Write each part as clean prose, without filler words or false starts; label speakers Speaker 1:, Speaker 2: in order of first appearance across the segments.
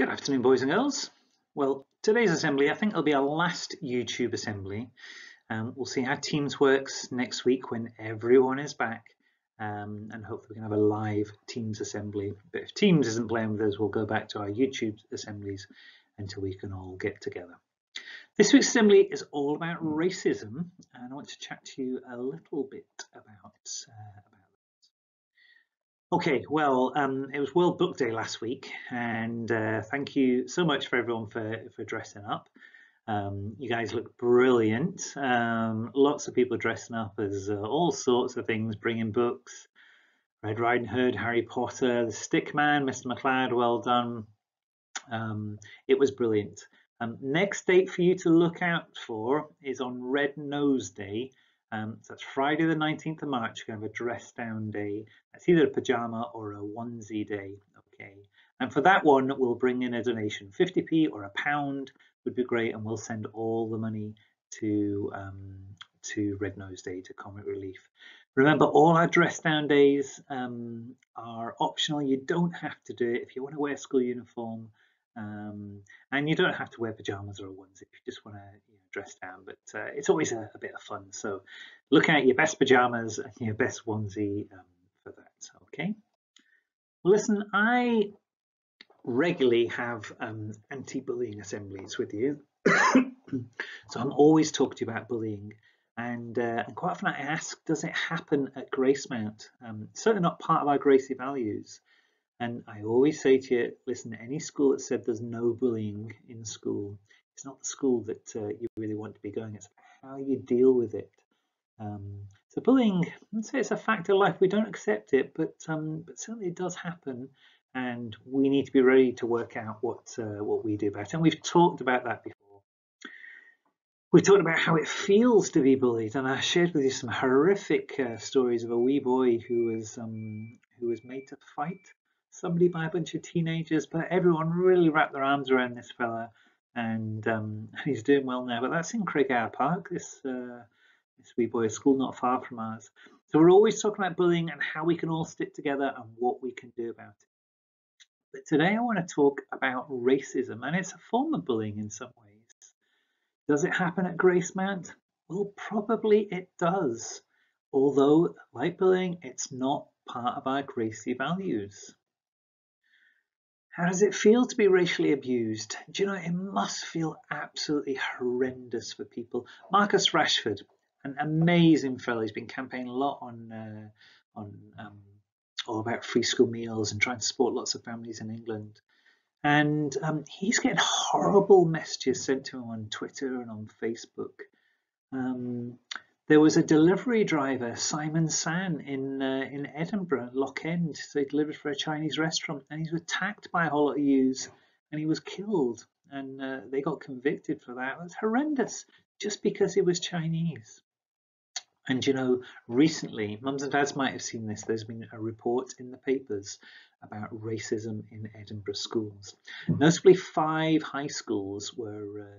Speaker 1: Good afternoon, boys and girls. Well, today's assembly, I think it'll be our last YouTube assembly. We'll see how Teams works next week when everyone is back, and hopefully we can have a live Teams assembly. But if Teams isn't playing with us, we'll go back to our YouTube assemblies until we can all get together. This week's assembly is all about racism, and I want to chat to you a little bit about that. Okay, well, it was World Book Day last week, and thank you so much for everyone for dressing up. You guys look brilliant. Lots of people dressing up as all sorts of things, bringing books. Red Riding Hood, Harry Potter, the Stick Man, Mr. McLeod, well done. It was brilliant. Next date for you to look out for is on Red Nose Day. So that's Friday the 19th of March, kind of a dress down day. It's either a pajama or a onesie day, okay? And for that one, we'll bring in a donation. 50p or £1 would be great, and we'll send all the money to Red Nose Day, to Comic Relief. Remember, all our dress down days are optional. You don't have to do it if you want to wear school uniform. And you don't have to wear pajamas or a onesie if you just want to dress down, but it's always a bit of fun. So look at your best pajamas and your best onesie for that, okay? Well, listen, I regularly have anti-bullying assemblies with you. So I'm always talking to you about bullying, and quite often I ask, does it happen at Gracemount? Certainly not part of our Gracie values. And I always say to you, listen, any school that said there's no bullying in school, it's not the school that you really want to be going. It's how you deal with it. So bullying, let's say it's a fact of life. We don't accept it, but certainly it does happen, and we need to be ready to work out what we do about it. And we've talked about that before. We talked about how it feels to be bullied, and I shared with you some horrific stories of a wee boy who was made to fight somebody by a bunch of teenagers, but everyone really wrapped their arms around this fella, and he's doing well now. But that's in Craigower Park, this wee boy's school not far from ours. So we're always talking about bullying and how we can all stick together and what we can do about it. But today I want to talk about racism, and it's a form of bullying in some ways. Does it happen at Gracemount? Well, probably it does. Although, like bullying, it's not part of our Gracie values. How does it feel to be racially abused? Do you know, it must feel absolutely horrendous for people. Marcus Rashford, an amazing fellow, he's been campaigning a lot on all about free school meals and trying to support lots of families in England. And he's getting horrible messages sent to him on Twitter and on Facebook. There was a delivery driver, Simon San, in Edinburgh, Loch End. So he delivered for a Chinese restaurant, and he was attacked by a whole lot of youths, and he was killed. And they got convicted for that. It was horrendous, just because he was Chinese. And you know, recently, mums and dads might have seen this. There's been a report in the papers about racism in Edinburgh schools. Notably, 5 high schools were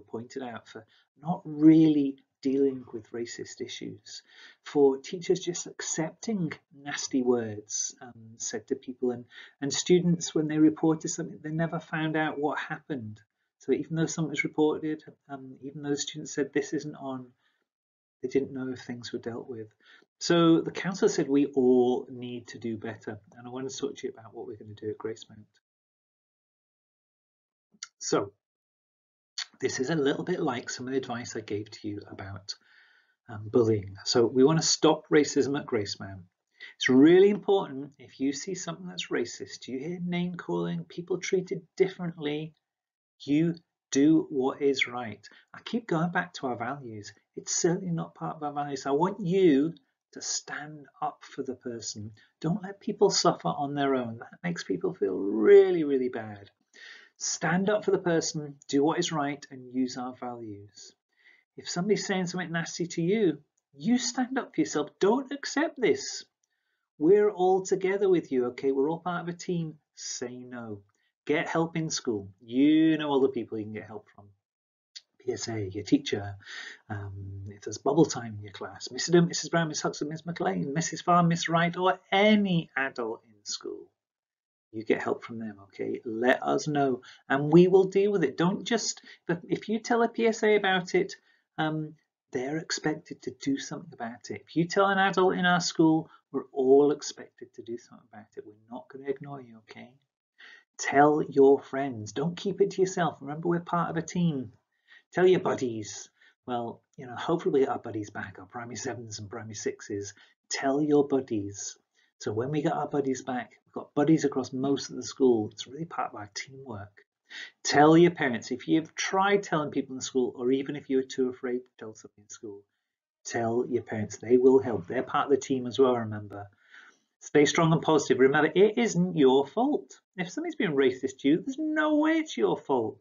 Speaker 1: pointed out for not really dealing with racist issues, for teachers just accepting nasty words said to people, and students, when they reported something, they never found out what happened. So even though something was reported, even though students said this isn't on, they didn't know if things were dealt with. So the council said we all need to do better, and I want to talk to you about what we're going to do at Gracemount. So this is a little bit like some of the advice I gave to you about bullying. So we want to stop racism at Gracemount. It's really important, if you see something that's racist, you hear name calling, people treated differently, you do what is right. I keep going back to our values. It's certainly not part of our values. I want you to stand up for the person. Don't let people suffer on their own. That makes people feel really, really bad. Stand up for the person, do what is right, and use our values. If somebody's saying something nasty to you, you stand up for yourself. Don't accept this. We're all together with you, okay? We're all part of a team. Say no. Get help in school. You know all the people you can get help from. PSA, your teacher, if there's bubble time in your class, Mrs. Dunn, Mrs. Brown, Miss Huxley, Miss McLean, Mrs. Farr, Miss Wright, or any adult in school. you get help from them, okay? Let us know and we will deal with it. Don't just, if you tell a PSA about it, they're expected to do something about it. If you tell an adult in our school, we're all expected to do something about it. We're not going to ignore you, okay? Tell your friends. Don't keep it to yourself. Remember, we're part of a team. Tell your buddies. Well, you know, hopefully we get our buddies back, our primary 7s and primary 6s. Tell your buddies. So when we get our buddies back, we've got buddies across most of the school. It's really part of our teamwork. Tell your parents. If you've tried telling people in school, or even if you're too afraid to tell something in school, tell your parents. They will help. They're part of the team as well, remember. Stay strong and positive. Remember, it isn't your fault. If somebody's being racist to you, there's no way it's your fault.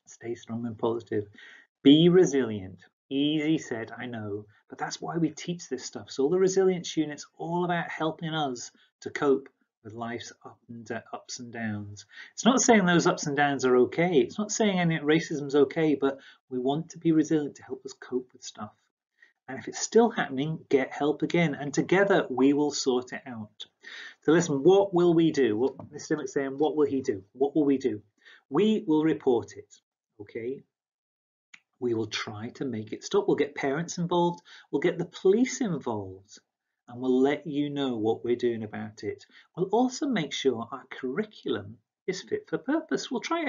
Speaker 1: Stay strong and positive. Be resilient. Easy said, I know, but that's why we teach this stuff. So all the resilience units, all about helping us to cope with life's ups and downs. It's not saying those ups and downs are okay. It's not saying any racism's okay, but we want to be resilient to help us cope with stuff. And if it's still happening, get help again. And together we will sort it out. So listen, what will we do? Well, Mr. Dimmock's saying, what will he do? What will we do? We will report it, okay? We will try to make it stop. We'll get parents involved. We'll get the police involved. And we'll let you know what we're doing about it. We'll also make sure our curriculum is fit for purpose. We'll try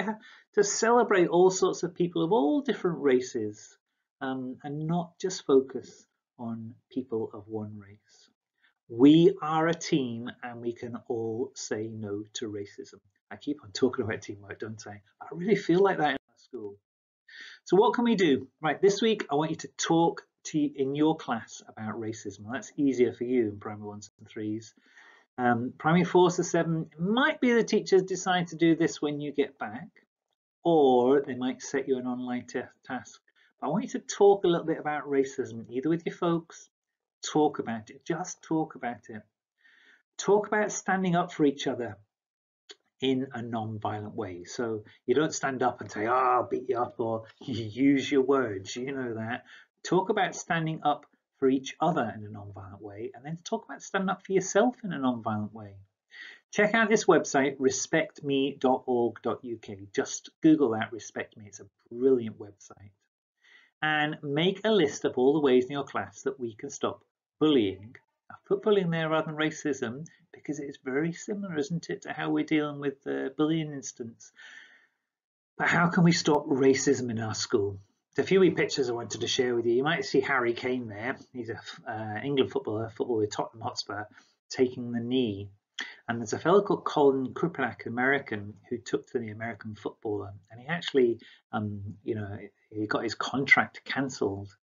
Speaker 1: to celebrate all sorts of people of all different races. And not just focus on people of one race. We are a team and we can all say no to racism. I keep on talking about teamwork, don't I? I really feel like that in our school. So what can we do? Right, this week I want you to talk in your class about racism. Well, that's easier for you in primary 1s and 3s. Primary 4s to 7, it might be the teachers decide to do this when you get back, or they might set you an online task. I want you to talk a little bit about racism, either with your folks, talk about it, just talk about it. Talk about standing up for each other in a non-violent way. So you don't stand up and say, oh, I'll beat you up, or you use your words, you know that. Talk about standing up for each other in a non-violent way, and then talk about standing up for yourself in a non-violent way. Check out this website, respectme.org.uk. Just Google that, Respect Me. It's a brilliant website. And make a list of all the ways in your class that we can stop bullying. I've put bullying there rather than racism because it is very similar, isn't it, to how we're dealing with the bullying instance. But how can we stop racism in our school? There's a few wee pictures I wanted to share with you. You might see Harry Kane there. He's an England footballer with Tottenham Hotspur, taking the knee. And there's a fellow called Colin Kaepernick, American, who took to the American footballer, and he actually, he got his contract cancelled.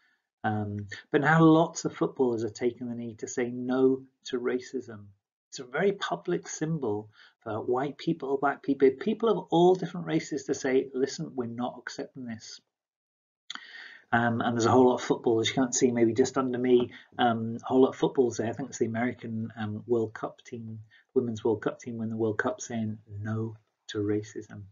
Speaker 1: But now lots of footballers are taking the knee to say no to racism. It's a very public symbol for white people, black people, people of all different races to say, listen, we're not accepting this. And there's a whole lot of footballers, you can't see maybe just under me, a whole lot of footballers there. I think it's the American World Cup team, Women's World Cup team, win the World Cup, saying no to racism.